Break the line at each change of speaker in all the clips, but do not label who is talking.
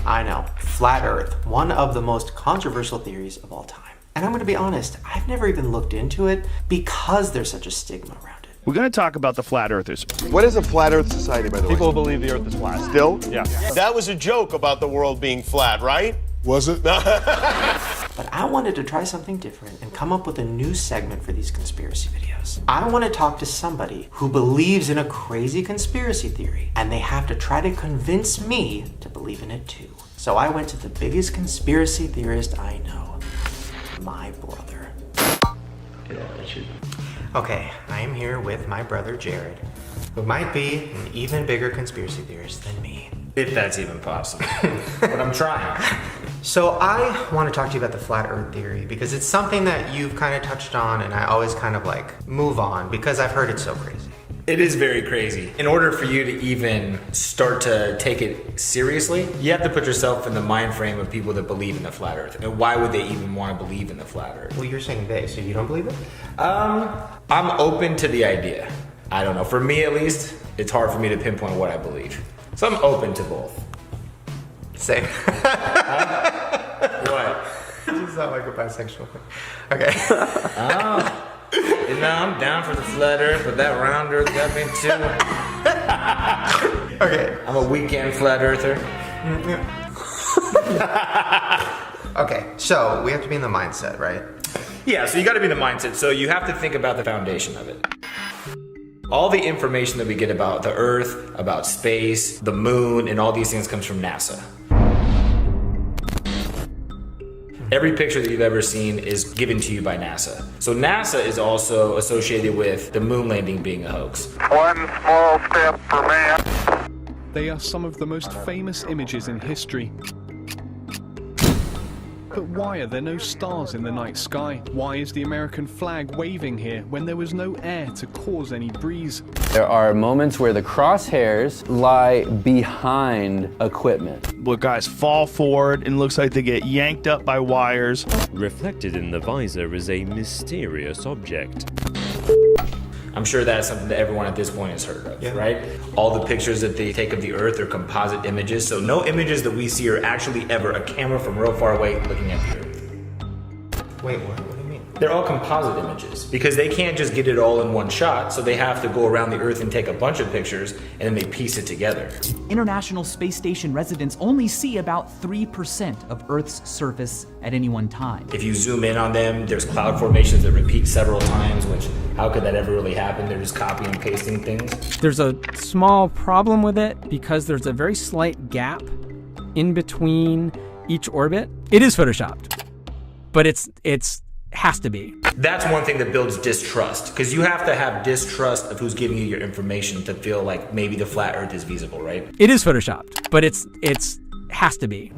I know, flat Earth, one of the most controversial theories of all time. And I'm gonna be honest, I've never even looked into it because there's such a stigma around it.
We're going to talk about the flat earthers.
What is a flat Earth society, by the way?
People believe the Earth is flat.
Still?
Yeah.
That was a joke about the world being flat, right?
Was it?
But I wanted to try something different and come up with a new segment for these conspiracy videos. I want to talk to somebody who believes in a crazy conspiracy theory, and they have to try to convince me to believe in it too. So I went to the biggest conspiracy theorist I know, my brother. Okay, I am here with my brother Jared, who might be an even bigger conspiracy theorist than me.
If that's even possible. But I'm trying.
So I want to talk to you about the flat earth theory because it's something that you've kind of touched on and I always kind of like move on because I've heard it's so crazy.
It is very crazy. In order for you to even start to take it seriously, you have to put yourself in the mind frame of people that believe in the flat earth. And why would they even want to believe in the flat earth?
Well, you're saying they, so you don't believe it?
I'm open to the idea. I don't know. For me, at least, it's hard for me to pinpoint what I believe. So I'm open to both.
Same.
What?
You sound like a bisexual thing. Okay.
Oh. You know, I'm down for the flat earth, but that round earth got me too.
Okay.
I'm a weekend flat earther.
Okay, so we have to be in the mindset, right?
Yeah, so you gotta be in the mindset. So you have to think about the foundation of it. All the information that we get about the Earth, about space, the moon, and all these things comes from NASA. Every picture that you've ever seen is given to you by NASA. So NASA is also associated with the moon landing being a hoax.
One small step for man.
They are some of the most famous images in history. But why are there no stars in the night sky? Why is the American flag waving here when there was no air to cause any breeze?
There are moments where the crosshairs lie behind equipment.
Where guys fall forward and looks like they get yanked up by wires.
Reflected in the visor is a mysterious object.
I'm sure that's something that everyone at this point has heard of, right? All the pictures that they take of the Earth are composite images, so no images that we see are actually ever a camera from real far away looking at the Earth.
Wait, what do you mean?
They're all composite images because they can't just get it all in one shot, so they have to go around the Earth and take a bunch of pictures and then they piece it together.
International Space Station residents only see about 3% of Earth's surface at any one time.
If you zoom in on them, there's cloud formations that repeat several times, which how could that ever really happen? They're just copying and pasting things.
There's a small problem with it because there's a very slight gap in between each orbit. It is photoshopped, but it's has to be.
That's one thing that builds distrust, because you have to have distrust of who's giving you your information to feel like maybe the flat Earth is feasible, right?
It is photoshopped, but it's has to be.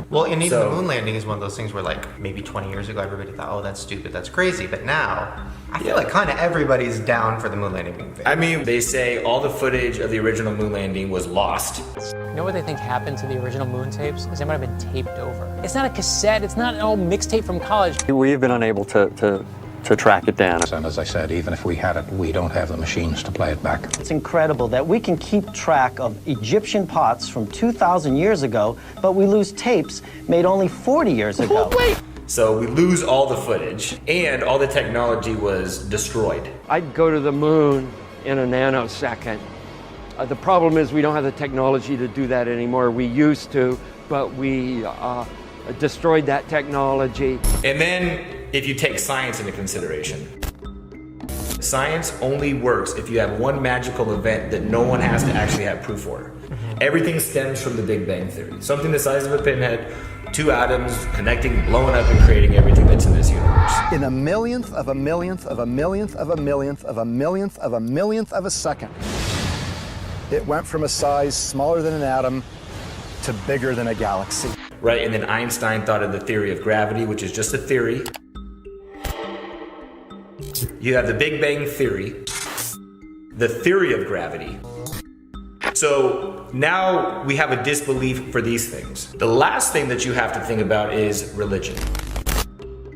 Well, and even the moon landing is one of those things where, like, maybe 20 years ago, everybody thought, oh, that's stupid, that's crazy. But now, I feel like kind of everybody's down for the moon landing being fake.
I mean, they say all the footage of the original moon landing was lost.
You know what they think happened to the original moon tapes? Is they might have been taped over. It's not a cassette, it's not an old mixtape from college.
We've been unable to track it down.
And as I said, even if we had it, we don't have the machines to play it back.
It's incredible that we can keep track of Egyptian pots from 2,000 years ago, but we lose tapes made only 40 years ago.
Wait! So we lose all the footage, and all the technology was destroyed.
I'd go to the moon in a nanosecond. The problem is we don't have the technology to do that anymore. We used to, but we destroyed that technology.
And then, if you take science into consideration, science only works if you have one magical event that no one has to actually have proof for. Everything stems from the Big Bang Theory. Something the size of a pinhead, two atoms connecting, blowing up, and creating everything that's in this universe.
In a millionth of a millionth of a millionth of a millionth of a millionth of a millionth of a second, it went from a size smaller than an atom to bigger than a galaxy.
Right, and then Einstein thought of the theory of gravity, which is just a theory. You have the Big Bang Theory, the theory of gravity. So now we have a disbelief for these things. The last thing that you have to think about is religion.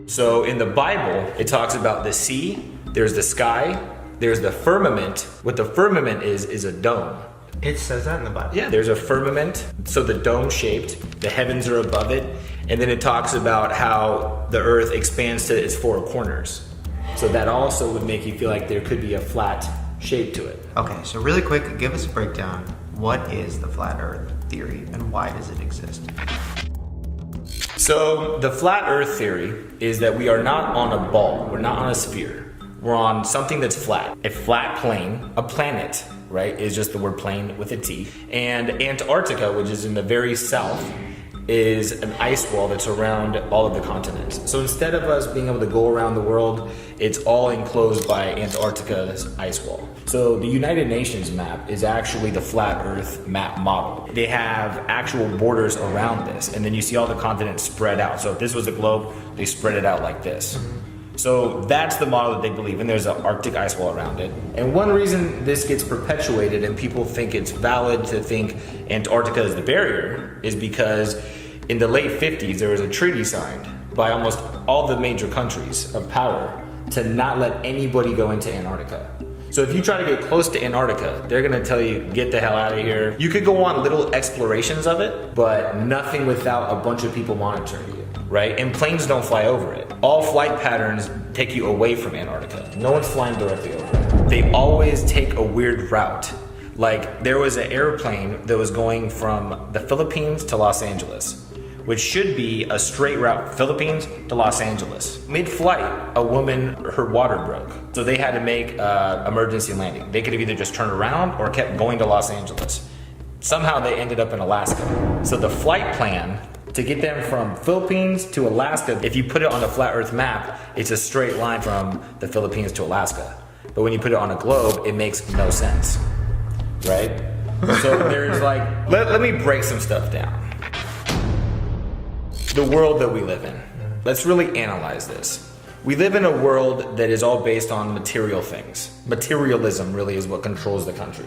So in the Bible, it talks about the sea, there's the sky, there's the firmament. What the firmament is a dome.
It says that in the Bible.
Yeah, there's a firmament, so the dome shaped, the heavens are above it, and then it talks about how the earth expands to its four corners. So that also would make you feel like there could be a flat shape to it.
Okay, so really quick, give us a breakdown. What is the flat earth theory and why does it exist?
So the flat earth theory is that we are not on a ball, we're not on a sphere. We're on something that's flat. A flat plane, a planet, right, is just the word plane with a T. And Antarctica, which is in the very south, is an ice wall that's around all of the continents. So instead of us being able to go around the world, it's all enclosed by Antarctica's ice wall. So the United Nations map is actually the flat earth map model. They have actual borders around this, and then you see all the continents spread out. So if this was a globe, they spread it out like this. So that's the model that they believe in. There's an Arctic ice wall around it. And one reason this gets perpetuated and people think it's valid to think Antarctica is the barrier is because in the late 50s, there was a treaty signed by almost all the major countries of power to not let anybody go into Antarctica. So if you try to get close to Antarctica, they're gonna tell you, get the hell out of here. You could go on little explorations of it, but nothing without a bunch of people monitoring you, right? And planes don't fly over it. All flight patterns take you away from Antarctica. No one's flying directly over it. They always take a weird route. Like there was an airplane that was going from the Philippines to Los Angeles, which should be a straight route, Philippines to Los Angeles. Mid-flight, a woman, her water broke. So they had to make emergency landing. They could have either just turned around or kept going to Los Angeles. Somehow they ended up in Alaska. So the flight plan to get them from Philippines to Alaska, if you put it on the flat earth map, it's a straight line from the Philippines to Alaska. But when you put it on a globe, it makes no sense, right? So there's like, let me break some stuff down. The world that we live in. Let's really analyze this. We live in a world that is all based on material things. Materialism really is what controls the country.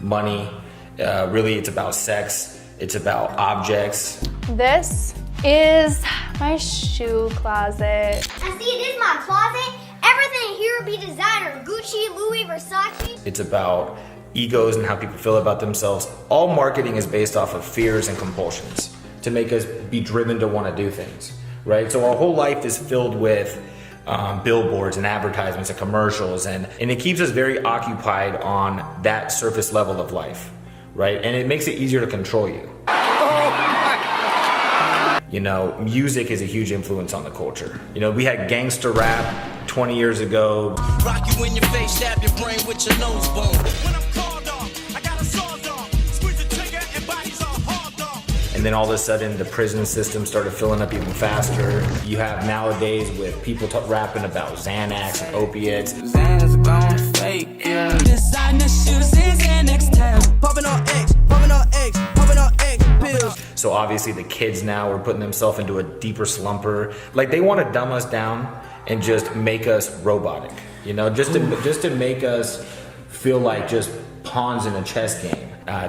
Money, really it's about sex, it's about objects.
This is my shoe closet.
I see it is my closet. Everything here would be designer, Gucci, Louis, Versace.
It's about egos and how people feel about themselves. All marketing is based off of fears and compulsions to make us be driven to want to do things, right? So our whole life is filled with billboards and advertisements and commercials, and it keeps us very occupied on that surface level of life, right? And it makes it easier to control you. You know, music is a huge influence on the culture. You know, we had gangster rap 20 years ago.
Rock you in your face, stab your brain with your nose bone. When I'm called off, I got a sawed-off. Squeeze the trigger and bodies are hard off.
And then all of a sudden, the prison system started filling up even faster. You have nowadays with people rapping about Xanax and opiates.
Xanax gone fake, yeah. Designer shoes is Xanax tab. Popping on X, popping on X, popping on X pills.
So obviously the kids now are putting themselves into a deeper slumper. Like they want to dumb us down and just make us robotic, you know, just to make us feel like just pawns in a chess game.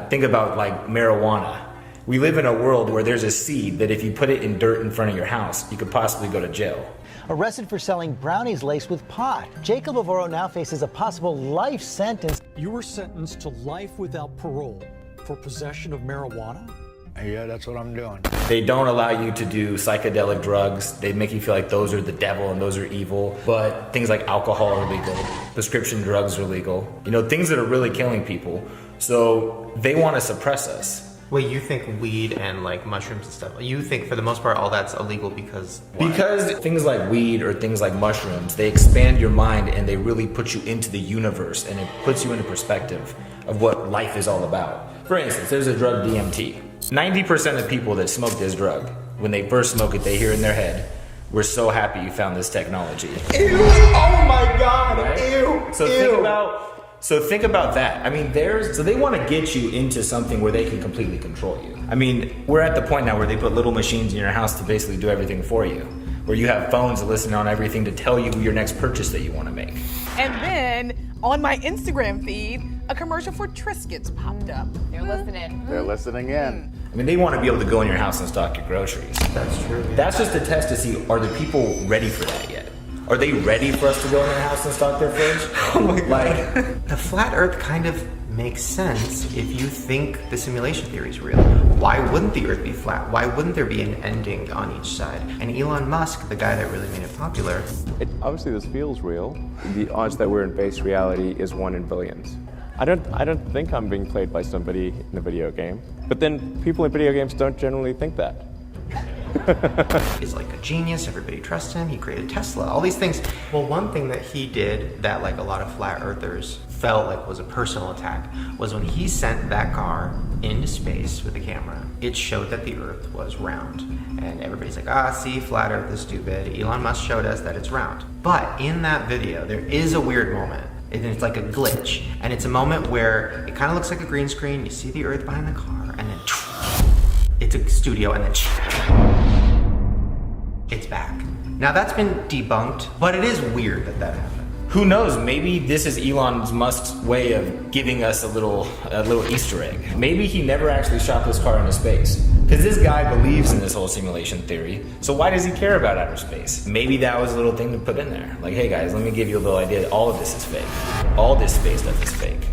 Think about like marijuana. We live in a world where there's a seed that if you put it in dirt in front of your house, you could possibly go to jail.
Arrested for selling brownies laced with pot. Jacob Avoro now faces a possible life sentence.
You were sentenced to life without parole for possession of marijuana?
Yeah, that's what I'm doing.
They don't allow you to do psychedelic drugs. They make you feel like those are the devil and those are evil. But things like alcohol are legal. Prescription drugs are legal. You know, things that are really killing people. So they want to suppress us.
Wait, you think weed and like mushrooms and stuff, you think for the most part all that's illegal because why?
Because things like weed or things like mushrooms, they expand your mind and they really put you into the universe and it puts you into perspective of what life is all about. For instance, there's a drug DMT. 90% of people that smoke this drug, when they first smoke it, they hear in their head, "We're so happy you found this technology."
Ew! Oh my God! Right? Ew!
So think about that. I mean, so they want to get you into something where they can completely control you. I mean, we're at the point now where they put little machines in your house to basically do everything for you. Where you have phones that listen on everything to tell you your next purchase that you want to make.
And then on my Instagram feed, a commercial for Triscuits popped up.
They're listening.
They're listening in.
I mean, they want to be able to go in your house and stock your groceries.
That's true. Yeah.
That's just a test to see, are the people ready for that yet? Are they ready for us to go in their house and stock their fridge?
Oh my God. The flat earth kind of makes sense if you think the simulation theory is real. Why wouldn't the Earth be flat? Why wouldn't there be an ending on each side? And Elon Musk, the guy that really made it popular,
Obviously this feels real. The odds that we're in base reality is 1 in billions. I don't think I'm being played by somebody in a video game. But then people in video games don't generally think that.
He's like a genius, everybody trusts him, he created Tesla, all these things. Well, one thing that he did that like a lot of flat earthers felt like was a personal attack was when he sent that car into space with a camera, it showed that the Earth was round. And everybody's like, see, flat Earth is stupid. Elon Musk showed us that it's round. But in that video, there is a weird moment. And it's like a glitch. And it's a moment where it kind of looks like a green screen, you see the Earth behind the car, and then it's a studio, and then it's back. Now that's been debunked, but it is weird that that happened.
Who knows? Maybe this is Elon Musk's way of giving us a little Easter egg. Maybe he never actually shot this car into space. Because this guy believes in this whole simulation theory, so why does he care about outer space? Maybe that was a little thing to put in there. Like, hey guys, let me give you a little idea that all of this is fake. All this space stuff is fake.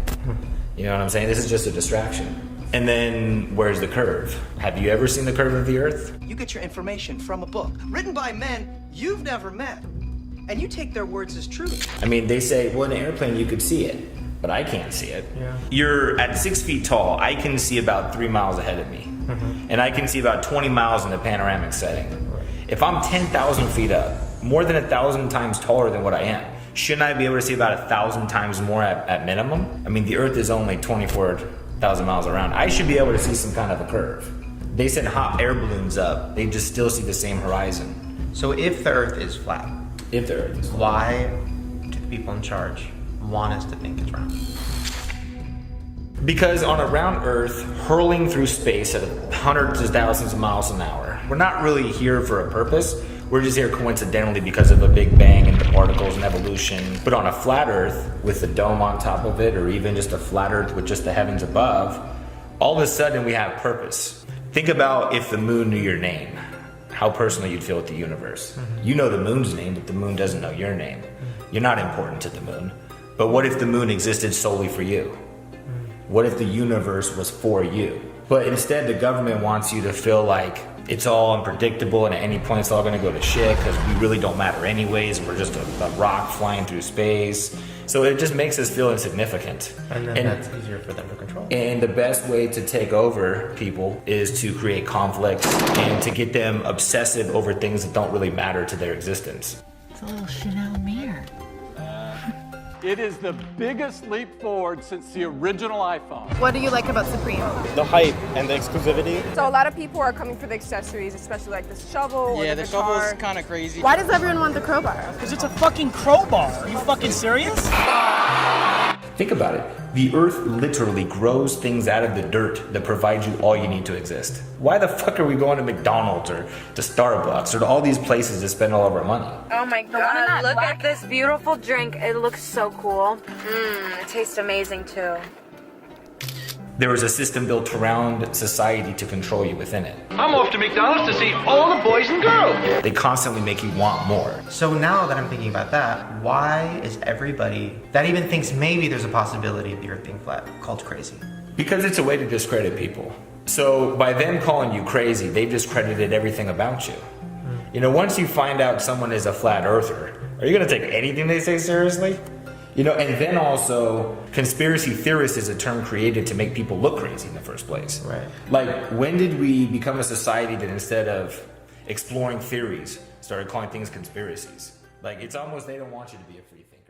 You know what I'm saying? This is just a distraction. And then, where's the curve? Have you ever seen the curve of the Earth?
You get your information from a book written by men you've never met, and you take their words as truth.
I mean, they say, well, in an airplane you could see it, but I can't see it.
Yeah.
You're at 6 feet tall, I can see about 3 miles ahead of me. And I can see about 20 miles in a panoramic setting. If I'm 10,000 feet up, more than 1,000 times taller than what I am, shouldn't I be able to see about 1,000 times more at minimum? I mean, the Earth is only 24,000 miles around. I should be able to see some kind of a curve. They send hot air balloons up, they just still see the same horizon.
So if the Earth is flat, why do the people in charge want us to think it's round?
Because on a round Earth, hurling through space at hundreds of thousands of miles an hour, we're not really here for a purpose. We're just here coincidentally because of a big bang and the particles and evolution. But on a flat Earth with the dome on top of it, or even just a flat Earth with just the heavens above, all of a sudden we have purpose. Think about if the moon knew your name, how personal you'd feel with the universe. You know the moon's name, but the moon doesn't know your name. You're not important to the moon. But what if the moon existed solely for you? What if the universe was for you? But instead the government wants you to feel like it's all unpredictable and at any point it's all gonna go to shit because we really don't matter anyways and we're just a rock flying through space. So it just makes us feel insignificant.
And then that's easier for them to control.
And the best way to take over people is to create conflict and to get them obsessive over things that don't really matter to their existence.
It's a little Chanel mirror.
It is the biggest leap forward since the original iPhone.
What do you like about Supreme?
The hype and the exclusivity.
So a lot of people are coming for the accessories, especially like this shovel or the
shovel
guitar.
is kind of crazy.
Why does everyone want the crowbar?
Because it's a fucking crowbar. Are you fucking serious?
Think about it. The Earth literally grows things out of the dirt that provide you all you need to exist. Why the fuck are we going to McDonald's or to Starbucks or to all these places to spend all of our money?
Oh my god, look at this beautiful drink. It looks so cool. It tastes amazing too.
There was a system built around society to control you within it.
I'm off to McDonald's to see all the boys and girls.
They constantly make you want more.
So now that I'm thinking about that, why is everybody that even thinks maybe there's a possibility of the Earth being flat called crazy?
Because it's a way to discredit people. So by them calling you crazy, they've discredited everything about you. You know, once you find out someone is a flat earther, are you gonna take anything they say seriously? You know, and then also, conspiracy theorist is a term created to make people look crazy in the first place.
Right.
Like, when did we become a society that instead of exploring theories, started calling things conspiracies? Like, it's almost they don't want you to be a free thinker.